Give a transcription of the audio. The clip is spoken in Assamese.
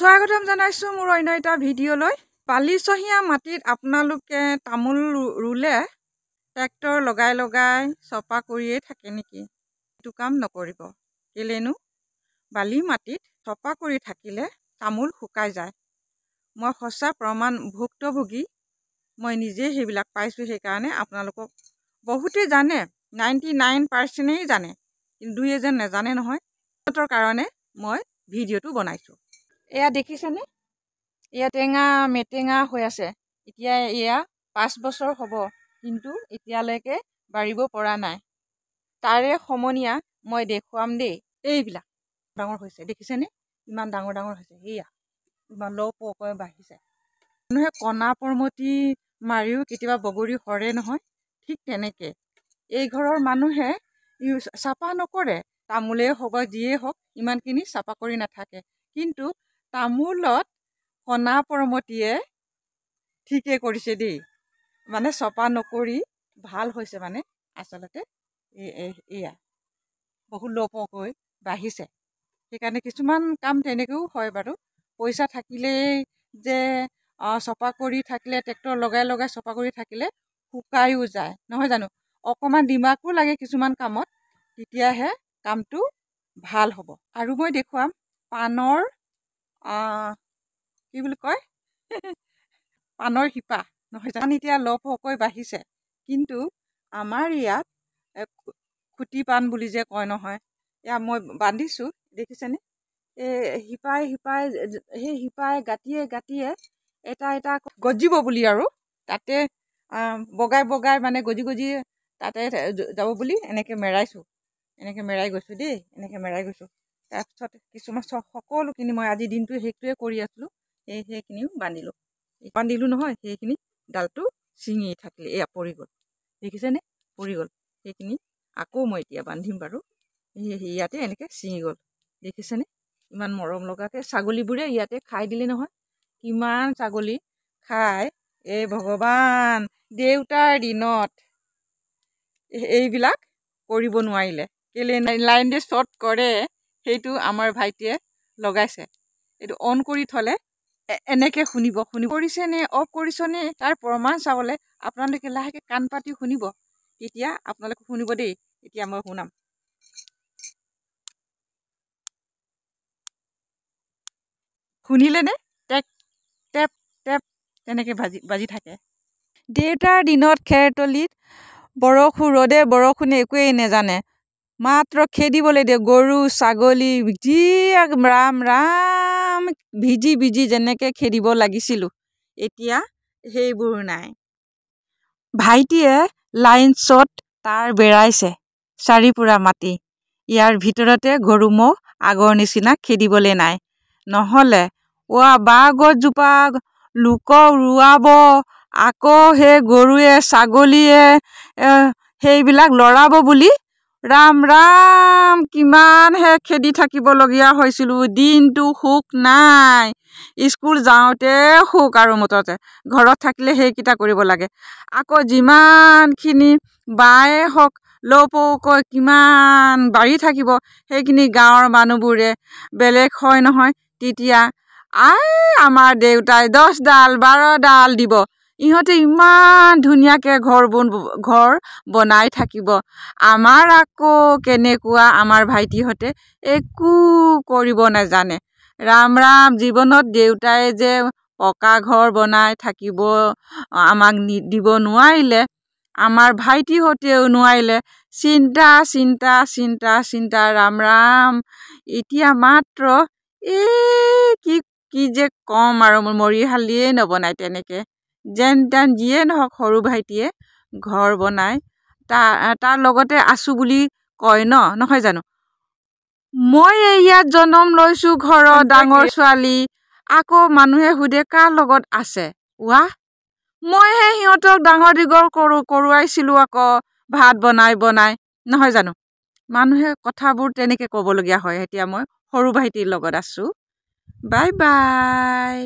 স্বাগতম জানাইছো মোৰ অন্য এটা ভিডিঅ'লৈ। বালিচহীয়া মাটিত আপোনালোকে তামোল ৰুলে ট্ৰেক্টৰ লগাই চপা কৰিয়ে থাকে নেকি? এইটো কাম নকৰিব। কেলেনো বালি মাটিত চপা কৰি থাকিলে তামোল শুকাই যায়। মই সঁচা প্ৰমাণ ভুক্তভোগী, মই নিজে সেইবিলাক পাইছোঁ। সেইকাৰণে আপোনালোকক বহুতেই জানে, 99% জানে, কিন্তু দুই এজন নাজানে নহয়। সিহঁতৰ কাৰণে মই ভিডিঅ'টো বনাইছোঁ। এয়া দেখিছেনে? এয়া টেঙা মেটেঙা হৈ আছে। এতিয়া এয়া 5 বছৰ হ'ব, কিন্তু এতিয়ালৈকে বাঢ়িব পৰা নাই। তাৰে সমনীয়া মই দেখুৱাম দেই। এইবিলাক ডাঙৰ হৈছে, দেখিছেনে? ইমান ডাঙৰ হৈছে। এয়া ইমান লহপহকৈ বাঢ়িছে। মানুহে কণা পৰমতি মাৰিও কেতিয়াবা বগৰী সৰে নহয়, ঠিক তেনেকে এই ঘৰৰ মানুহে চাফা নকৰে। তামোলেই হওক বা যিয়েই হওক, ইমানখিনি চাফা কৰি নাথাকে, কিন্তু তামোলত কণা পৰমতিয়ে ঠিকে কৰিছে দেই। মানে চপা নকৰি ভাল হৈছে। মানে আচলতে এয়া বহুত লহপহকৈ বাঢ়িছে। সেইকাৰণে কিছুমান কাম তেনেকৈও হয় বাৰু। পইচা থাকিলেই যে চপা কৰি থাকিলে, ট্ৰেক্টৰ লগাই চপা কৰি থাকিলে শুকায়ো যায়, নহয় জানো? অকণমান দিমাগো লাগে কিছুমান কামত, তেতিয়াহে কামটো ভাল হ'ব। আৰু মই দেখুৱাম পাণৰ কি বুলি কয় পাণৰ শিপা, নহয় জানো? এতিয়া লহপহকৈ বাঢ়িছে, কিন্তু আমাৰ ইয়াত খুটি পাণ বুলি যে কয় নহয়, এয়া মই বান্ধিছোঁ, দেখিছেনে? শিপাই সেই শিপাই গাঁঠিয়ে এটা গজিব বুলি, আৰু তাতে বগাই মানে গজি তাতে যাব বুলি এনেকৈ মেৰাইছোঁ। এনেকৈ মেৰাই গৈছোঁ দেই, এনেকৈ মেৰাই গৈছোঁ। তাৰপিছত কিছুমান সকলোখিনি মই আজি দিনটো সেইটোৱে কৰি আছিলোঁ। সেইখিনিও বান্ধিলোঁ নহয়। সেইখিনি ডালটো ছিঙি থাকিলে এয়া পৰি গ'ল, দেখিছেনে? পৰি গ'ল। সেইখিনি আকৌ মই এতিয়া বান্ধিম বাৰু। ইয়াতে এনেকৈ ছিঙি গ'ল, দেখিছেনে? ইমান মৰম লগাকৈ ছাগলীবোৰে ইয়াতে খাই দিলে নহয়। কিমান ছাগলী খাই, এই ভগৱান! দেউতাৰ দিনত এইবিলাক কৰিব নোৱাৰিলে। কেলে লাইন দিয়ে শ্বৰ্ট কৰে, সেইটো আমাৰ ভাইটিয়ে লগাইছে। এইটো অন কৰি থ'লে এনেকৈ শুনিব কৰিছে নে অফ কৰিছনে তাৰ প্ৰমাণ চাবলৈ আপোনালোকে লাহেকৈ কাণ পাতি শুনিব। তেতিয়া আপোনালোকে শুনিব দেই। এতিয়া মই শুনাম। শুনিলেনে? টেপ টেপ টেপ তেনেকৈ বাজি থাকে। দেউতাৰ দিনত খেৰতলিত ৰ'দে বৰষুণে একোৱেই নেজানে, মাত্ৰ খেদিবলৈ দিয়ে গৰু ছাগলী, যি ৰাম ভিজি যেনেকৈ খেদিব লাগিছিলোঁ। এতিয়া সেইবোৰ নাই। ভাইটিয়ে লাইন শ্বট তাৰ বেৰাইছে, চাৰিপুৰা মাটি। ইয়াৰ ভিতৰতে গৰু ম'হ আগৰ নিচিনা খেদিবলৈ নাই। নহ'লে বাঁহ গছজোপা লোকক ৰোৱাব, আকৌ সেই গৰুৱে ছাগলীয়ে সেইবিলাক লৰাব বুলি ৰাম কিমানহে খেদি থাকিবলগীয়া হৈছিলোঁ। দিনটো সুখ নাই। স্কুল যাওঁতে সুখ, আৰু মুঠতে ঘৰত থাকিলে সেইকেইটা কৰিব লাগে। আকৌ যিমানখিনি বাঁহে হওক লহপহকৈ কিমান বাঢ়ি থাকিব, সেইখিনি গাঁৱৰ মানুহবোৰে বেলেগ হয় নহয়। তেতিয়া আমাৰ দেউতাই 10 ডাল 12 ডাল দিব। ইহঁতে ইমান ধুনীয়াকৈ ঘৰ বনাই থাকিব। আমাৰ আকৌ কেনেকুৱা, আমাৰ ভাইটিহঁতে একো কৰিব নাজানে। ৰাম জীৱনত দেউতাই যে পকা ঘৰ বনাই থাকিব আমাক দিব নোৱাৰিলে, আমাৰ ভাইটিহঁতেও নোৱাৰিলে। চিন্তা ৰাম। এতিয়া মাত্ৰ কি যে ক'ম, আৰু মৰিশালিয়ে নবনাই তেনেকৈ। যেন তেন যিয়ে নহওক, সৰু ভাইটিয়ে ঘৰ বনাই তাৰ লগতে আছোঁ বুলি কয় নহয় জানো? মই ইয়াত জন্ম লৈছোঁ, ঘৰৰ ডাঙৰ ছোৱালী। আকৌ মানুহে সোধে কাৰ লগত আছে? মইহে সিহঁতক ডাঙৰ দীঘল কৰোৱাইছিলোঁ আকৌ ভাত বনাই নহয় জানো? মানুহে কথাবোৰ তেনেকৈ ক'বলগীয়া হয়। এতিয়া মই সৰু ভাইটিৰ লগত আছোঁ। Bye bye.